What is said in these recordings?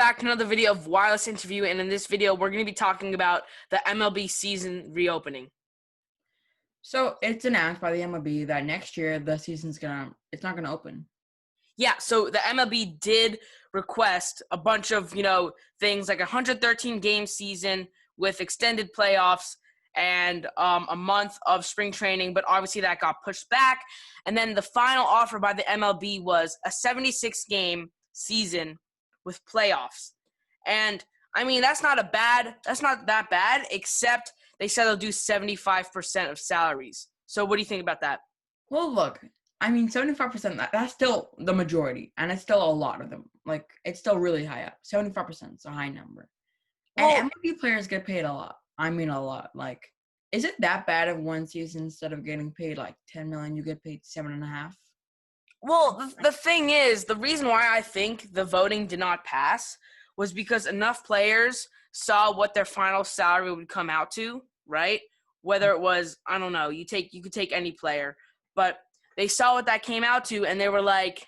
back to another video of Wireless Interview, and in this video, we're going to be talking about the MLB season reopening. So it's announced by the MLB that next year the season's it's not gonna open. Yeah, so the MLB did request a bunch of, things like a 113-game season with extended playoffs and a month of spring training, but obviously that got pushed back. And then the final offer by the MLB was a 76-game season with playoffs. And I mean, that's not that bad, except they said they'll do 75% of salaries. So what do you think about that? Well, look, I mean, 75%, that's still the majority, and it's still a lot of them. Like, it's still really high up. 75% is a high number. And Well, MLB players get paid a lot. I mean, a lot. Like, is it that bad if one season, instead of getting paid like $10 million, you get paid $7.5? Well, the thing is, the reason why I think the voting did not pass was because enough players saw what their final salary would come out to, right? Whether it was, I don't know, you could take any player, but they saw what that came out to, and they were like,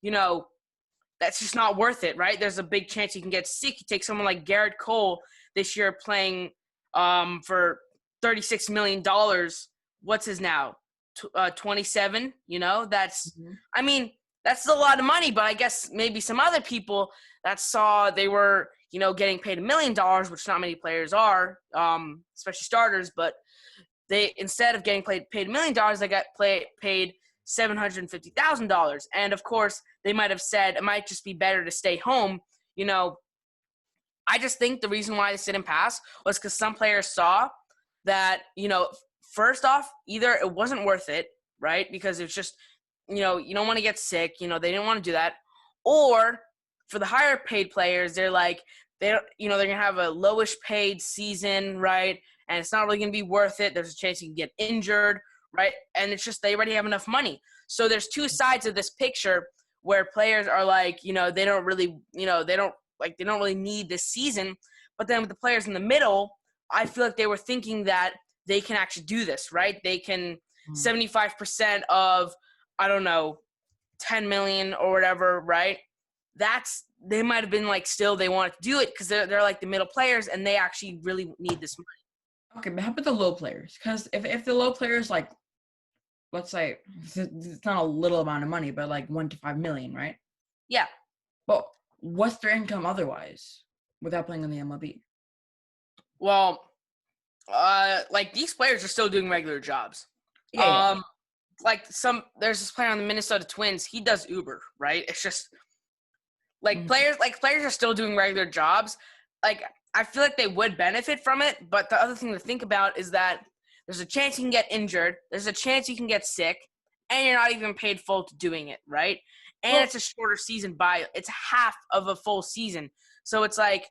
that's just not worth it, right? There's a big chance you can get sick. You take someone like Garrett Cole this year playing for $36 million. What's his now? 27, that's, I mean, that's a lot of money, but I guess maybe some other people that saw they were, getting paid $1 million, which not many players are, especially starters, but they, instead of getting paid $1 million, they got paid $750,000. And of course, they might have said it might just be better to stay home. I just think the reason why this didn't pass was because some players saw that, first off, either it wasn't worth it, right? Because it's just, you don't want to get sick. They didn't want to do that. Or for the higher paid players, they're like, they're going to have a lowish paid season, right? And it's not really going to be worth it. There's a chance you can get injured, right? And it's just they already have enough money. So there's two sides of this picture where players are like, they don't really, they don't really need this season. But then with the players in the middle, I feel like they were thinking that they can actually do this, right? They can 75% of, I don't know, 10 million or whatever, right? They might have been like, still they wanted to do it because they're like the middle players and they actually really need this money. Okay, but how about the low players? Because if the low players, like, let's say, it's not a little amount of money, but like 1 to 5 million, right? Yeah. Well, what's their income otherwise without playing on the MLB? Well, like these players are still doing regular jobs. Yeah. Like there's this player on the Minnesota Twins. He does Uber, right? It's just like players are still doing regular jobs. Like I feel like they would benefit from it, but the other thing to think about is that there's a chance you can get injured. There's a chance you can get sick, and you're not even paid full to doing it, right? And it's a shorter season it's half of a full season. So it's like,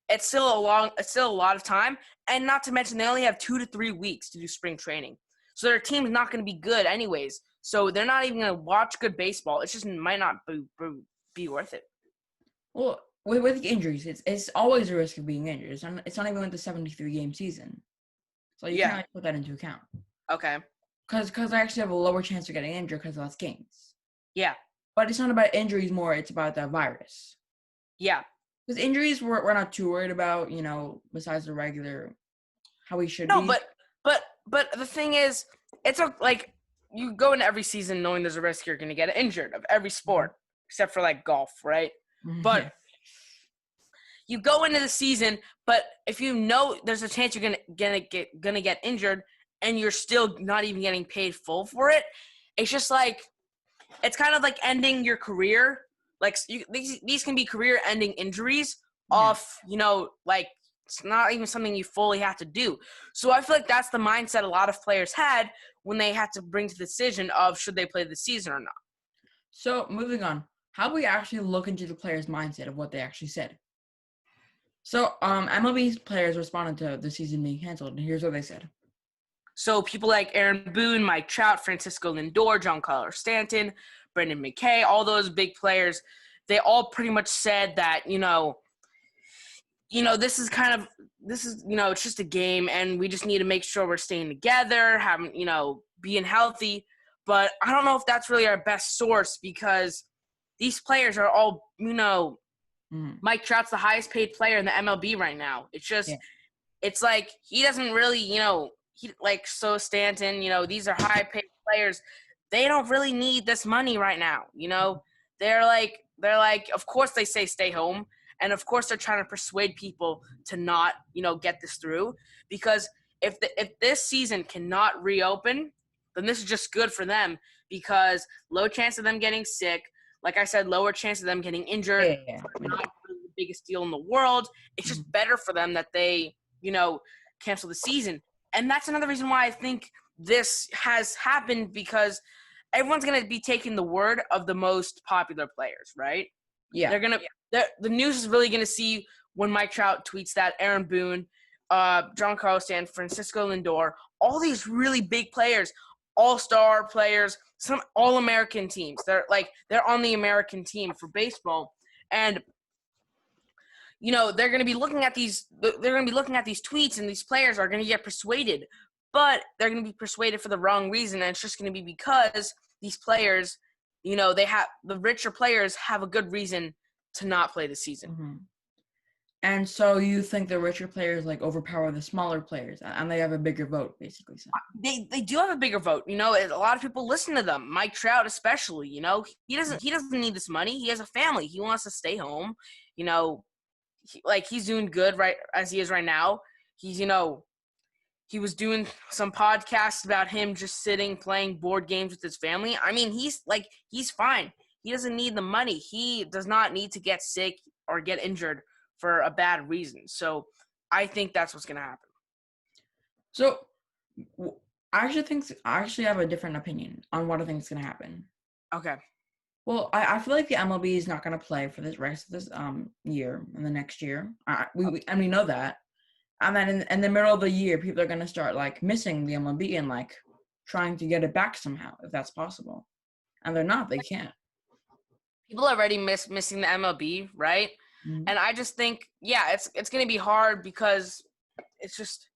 it's still a lot of time. And not to mention, they only have 2 to 3 weeks to do spring training. So their team's not going to be good anyways. So they're not even going to watch good baseball. It just might not be worth it. Well, with injuries, it's always a risk of being injured. It's not even like the 73-game season. So you can't put that into account. Okay. Because they actually have a lower chance of getting injured because of less games. Yeah. But it's not about injuries more. It's about the virus. Yeah. Because injuries, we're not too worried about, besides the regular, how we should be. No, but the thing is, it's like you go into every season knowing there's a risk you're going to get injured of every sport, except for like golf, right? But you go into the season, but if you know there's a chance you're gonna get injured, and you're still not even getting paid full for it, it's just like, it's kind of like ending your career. Like these can be career-ending injuries off, like it's not even something you fully have to do. So I feel like that's the mindset a lot of players had when they had to bring to the decision of should they play the season or not. So moving on, how do we actually look into the players' mindset of what they actually said? So MLB players responded to the season being canceled, and here's what they said. So people like Aaron Boone, Mike Trout, Francisco Lindor, Giancarlo Stanton, Brendan McKay, all those big players, they all pretty much said that, this is, it's just a game, and we just need to make sure we're staying together, being healthy. But I don't know if that's really our best source, because these players are all, Mm. Mike Trout's the highest paid player in the MLB right now. It's just, Yeah. it's like he doesn't really, so Stanton, these are high paid players. They don't really need this money right now. They're like, of course they say stay home. And of course they're trying to persuade people to not, get this through, because if this season cannot reopen, then this is just good for them, because low chance of them getting sick. Like I said, lower chance of them getting injured. Yeah. Not really the biggest deal in the world. It's just better for them that they, cancel the season. And that's another reason why I think this has happened, because everyone's going to be taking the word of the most popular players, right? Yeah. They're going to the news is really going to see when Mike Trout tweets that, Aaron Boone, Giancarlo Stanton, Francisco Lindor, all these really big players, all-star players, some all-American teams. They're on the American team for baseball. And they're going to be looking at these tweets, and these players are going to get persuaded, but they're going to be persuaded for the wrong reason. And it's just going to be because these players, the richer players have a good reason to not play the season. Mm-hmm. And so you think the richer players overpower the smaller players, and they have a bigger vote, basically. So. They do have a bigger vote. A lot of people listen to them. Mike Trout, especially. He doesn't need this money. He has a family. He wants to stay home. He's doing good right as he is right now. He's he was doing some podcasts about him just sitting playing board games with his family. I mean, he's fine. He doesn't need the money. He does not need to get sick or get injured for a bad reason. So I think that's what's going to happen. So I actually have a different opinion on what I think is going to happen. Okay. Well, I feel like the MLB is not going to play for this rest of this year and the next year. We know that. And then in the middle of the year, people are going to start missing the MLB and trying to get it back somehow, if that's possible. And they're not. They can't. People are already missing the MLB, right? Mm-hmm. And I just think, it's going to be hard, because it's just,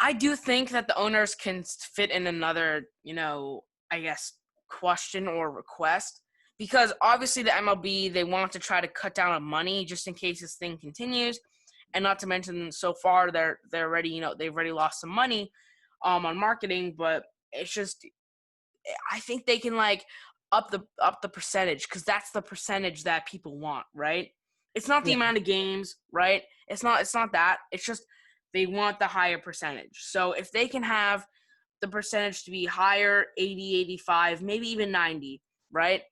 I do think that the owners can fit in another, I guess, question or request, because obviously the MLB, they want to try to cut down on money just in case this thing continues. And not to mention, so far they're already, they've already lost some money on marketing, but it's just, I think they can up the percentage, because that's the percentage that people want, right? It's not the amount of games, right? It's not that. It's just they want the higher percentage. So if they can have the percentage to be higher, 80, 85, maybe even 90, right?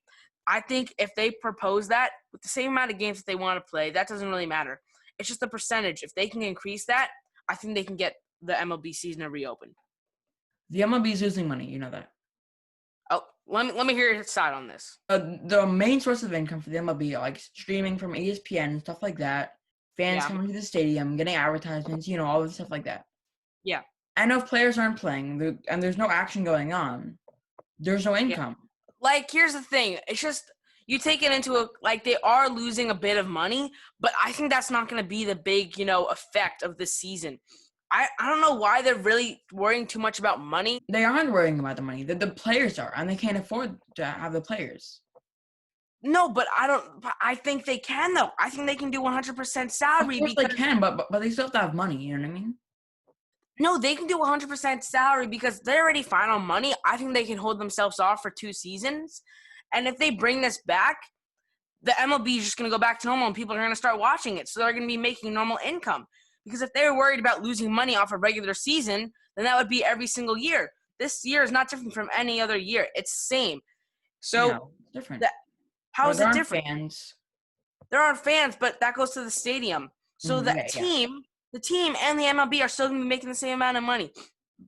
I think if they propose that with the same amount of games that they want to play, that doesn't really matter. It's just the percentage. If they can increase that, I think they can get the MLB season to reopen. The MLB is losing money. You know that. Oh, let me hear your side on this. The main source of income for the MLB, streaming from ESPN and stuff like that, fans coming to the stadium, getting advertisements, all this stuff like that. Yeah. And if players aren't playing and there's no action going on, there's no income. Yeah. Here's the thing. It's just, you take it into they are losing a bit of money, but I think that's not going to be the big, effect of the season. I don't know why they're really worrying too much about money. They aren't worrying about the money. The players are, and they can't afford to have the players. No, but I think they can, though. I think they can do 100% salary. Of course they can, but they still have to have money. You know what I mean? No, they can do 100% salary because they're already fine on money. I think they can hold themselves off for 2 seasons. And if they bring this back, the MLB is just going to go back to normal and people are going to start watching it. So they're going to be making normal income. Because if they were worried about losing money off a regular season, then that would be every single year. This year is not different from any other year. It's the same. So different. How is it different? Fans. There aren't fans, but that goes to the stadium. So the team and the MLB are still going to be making the same amount of money.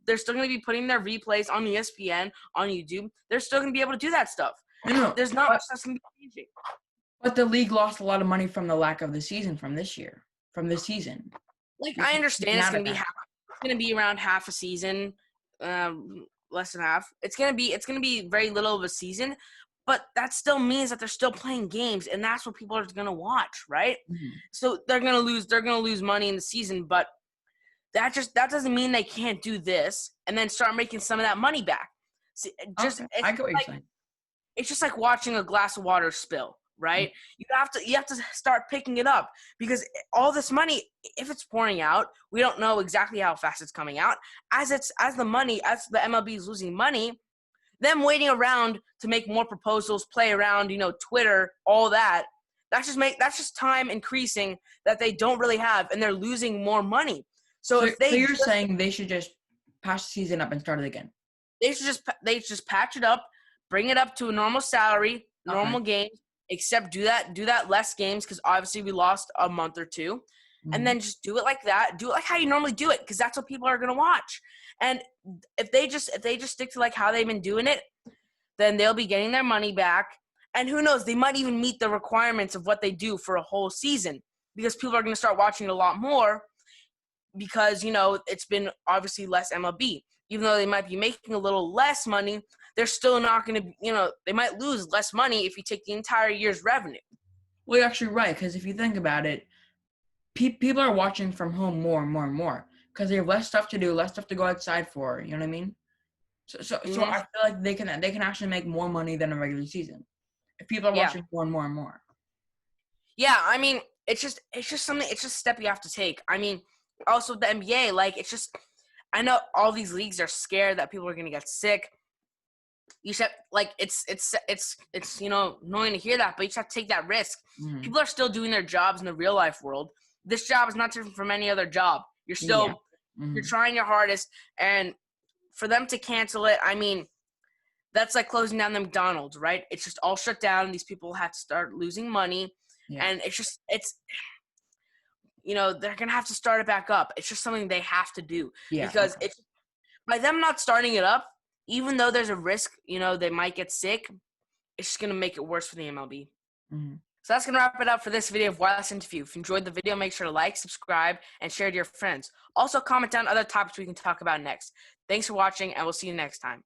They're still going to be putting their replays on ESPN, on YouTube. They're still going to be able to do that stuff. No, there's not much that's going to be changing. But the league lost a lot of money from the lack of the season from this season. I understand it's going to be around half a season, less than half. It's going to be very little of a season, but that still means that they're still playing games, and that's what people are going to watch, right? Mm-hmm. So they're going to lose money in the season, but that doesn't mean they can't do this and then start making some of that money back. See, I get what you're saying. It's just like watching a glass of water spill, right? You have to start picking it up, because all this money, if it's pouring out, we don't know exactly how fast it's coming out. As the MLB is losing money, them waiting around to make more proposals, play around, Twitter, all that. That's just time increasing that they don't really have, and they're losing more money. So you're saying they should just patch the season up and start it again? They should just patch it up, bring it up to a normal salary, normal games, except do that less games, because obviously we lost a month or two. And then just do it like that. Do it like how you normally do it, because that's what people are going to watch. And if they just stick to like how they've been doing it, then they'll be getting their money back. And who knows, they might even meet the requirements of what they do for a whole season, because people are going to start watching it a lot more, because, it's been obviously less MLB. Even though they might be making a little less money, they're still not going to, they might lose less money if you take the entire year's revenue. Well, you're actually right, because if you think about it, people are watching from home more and more and more, because they have less stuff to do, less stuff to go outside for. You know what I mean? So I feel like they can actually make more money than a regular season if people are watching more and more and more. Yeah, I mean, it's just something. It's just a step you have to take. I mean, also the NBA, like, it's just, I know all these leagues are scared that people are gonna get sick. You should, like, it's annoying to hear that, but you just have to take that risk. People are still doing their jobs in the real life world. This job is not different from any other job. You're still you're trying your hardest, and for them to cancel it, I mean, that's like closing down the McDonald's, right? It's just all shut down. These people have to start losing money, and they're gonna have to start it back up. It's just something they have to do, because it's by them not starting it up, even though there's a risk, they might get sick, it's just gonna make it worse for the MLB. So that's going to wrap it up for this video of Wireless Interview. If you enjoyed the video, make sure to like, subscribe, and share to your friends. Also, comment down other topics we can talk about next. Thanks for watching, and we'll see you next time.